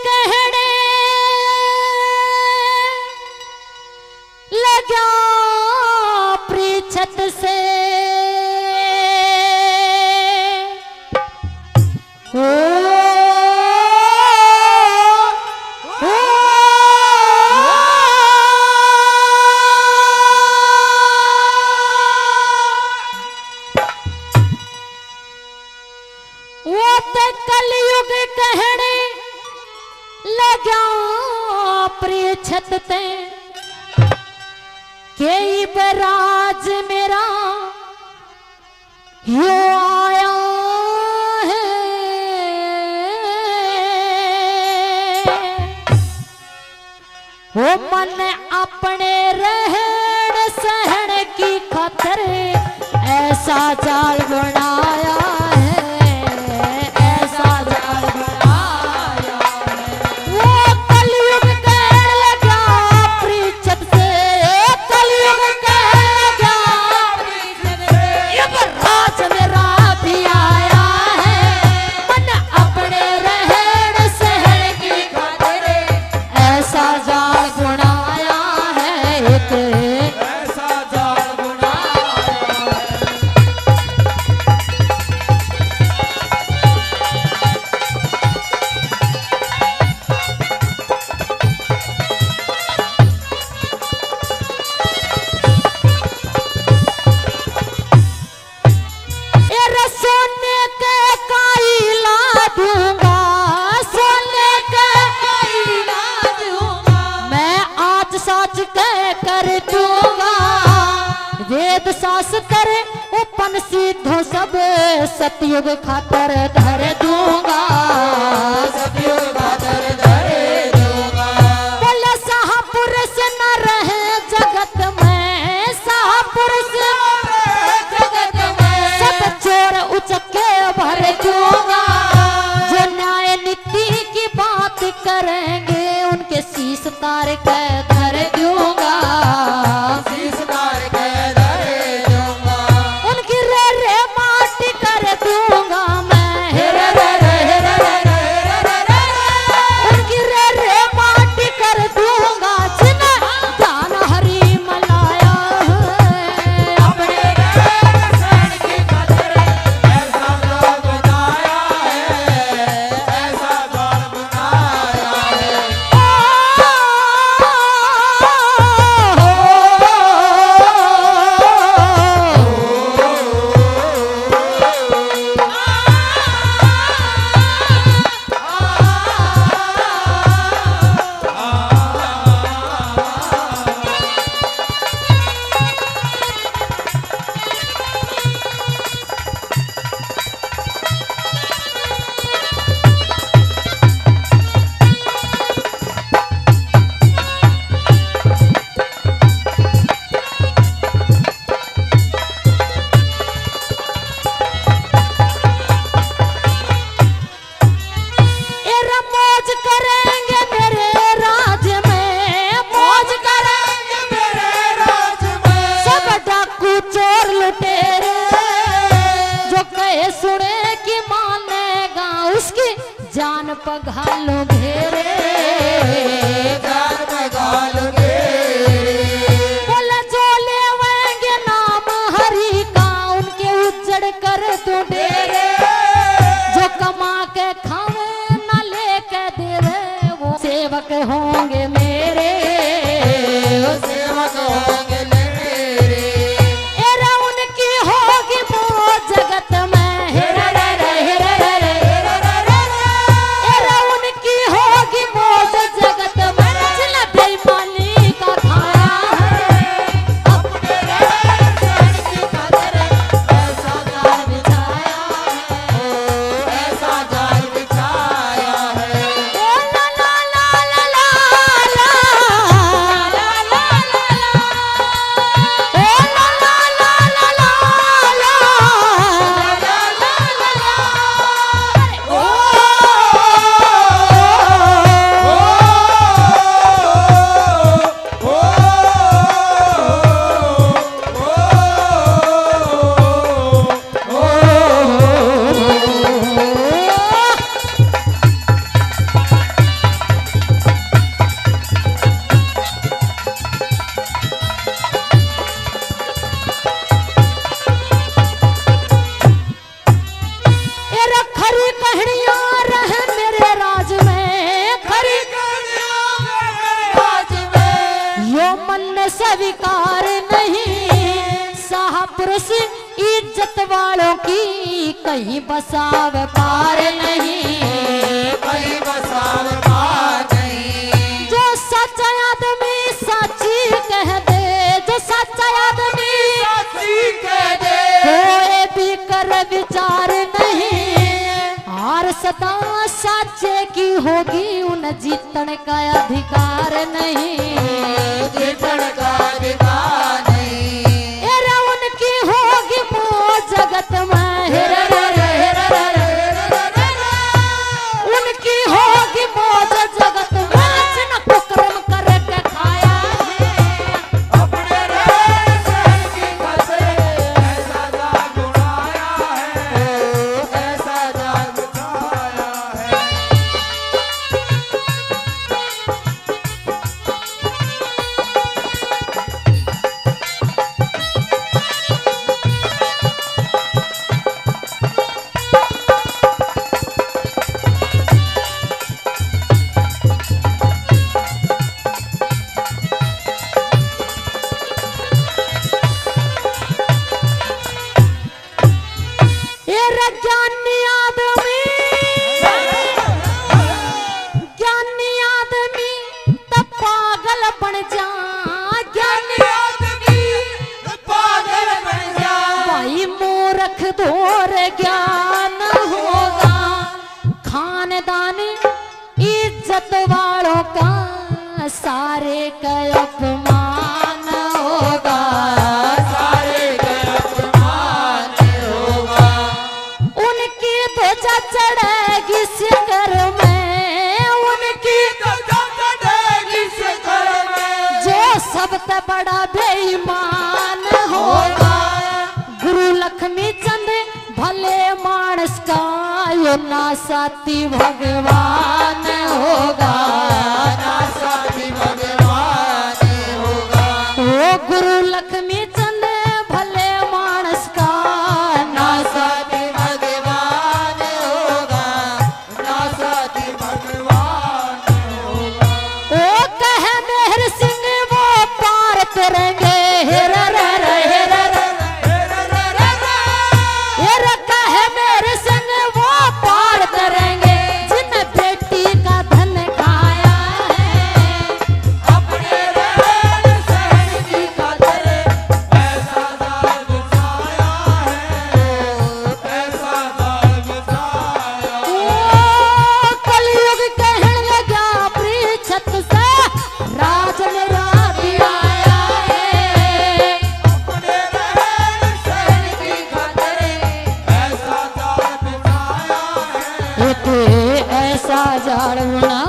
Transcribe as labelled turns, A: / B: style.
A: कहने लगा पृछत से कलयुग कहने लगा पृछत ते के बराज मेरा यो आया है वो मन अपने रहन सहन की खातिर ऐसा जाल बनाया वेद शास्त्र उपन सिद्धो सब सतयुग खातर धर दूंगा सतयुग खातर धर दूंगा बोले सहापुरुष न रहे जगत में सहापुरुष जगत में सब चोर उचके भर दूंगा जो न्याय नीति की बात करेंगे उनके शीश तार के धर दूंगा जान पघालो घेरे जान पघालो घेरे बोला जो लेवेंगे नाम हरि का उनके उज्जड़ कर दो डेरे जो कमा के खावे न लेके देवे वो सेवक होंगे मेरे वो सेवक होंगे मेरे एरा उनकी होगी मौज जगत में la la la la ये खरी कहानियां रहे मेरे राज में, खरी
B: राज में
A: यो मन में स्वीकार नहीं, शाहपुरुष इज्जत वालों की कहीं बसाव पार नहीं,
B: कहीं बसाव पार नहीं।
A: जो सच्चा आदमी साची कह दे, जो सच्चा आदमी
B: साची कह दे,
A: कोई भी कर विचार नहीं, हार सदा साचे की होगी उन जीतने का अधिकार नहीं,
B: जीतने का अधिकार नहीं।
A: एरा उनकी होगी मौज जगत में, हेरा उनकी होगी मौज जगत में, जिनको कर्म करके खाया है
B: अपने रहन की खातिर ऐसा जाग उड़ाया है, ऐसा जाग उठाया है।
A: एरा ज्ञानी आदमी तब पागल बन जा, ज्ञानी
B: आदमी पागल बन जा,
A: भाई मूर्ख धोर ज्ञान होगा, खानदान इज्जत वालों का सारे का अपमान होगा,
B: सारे का अपमान होगा।
A: उनकी ध्वजा चढ़ेगी शिखर में, उनकी
B: चढ़ेगी शिखर में,
A: जो सबसे बड़ा बेईमान होगा, गुरु लक्ष्मी चंद भले मानस का यो ना साथी भगवान होगा,
B: ना साथी भगवान होगा।
A: ओ गुरु लक्ष्मी चंद भले मानस का
B: ना साथी भगवान होगा, ना साथी भगवान होगा।
A: ओ कहे मेहर सिंह वो पार करेंगे, हेरा रे हेरा हेरा कहे मेहर सिंह वो पार करेंगे, जिन बेटी का धन खाया है
B: अपने रहन सहन की खातिर ऐसा जाग उठाया है, ऐसा जाग उठाया है।
A: ओ कलयुग कहने लगा पृछत से राज मेरा भी आया है,
B: अपने रहन सहन की खातिर ऐसा जाग उठाया है।
A: एक ऐसा जाड़ बना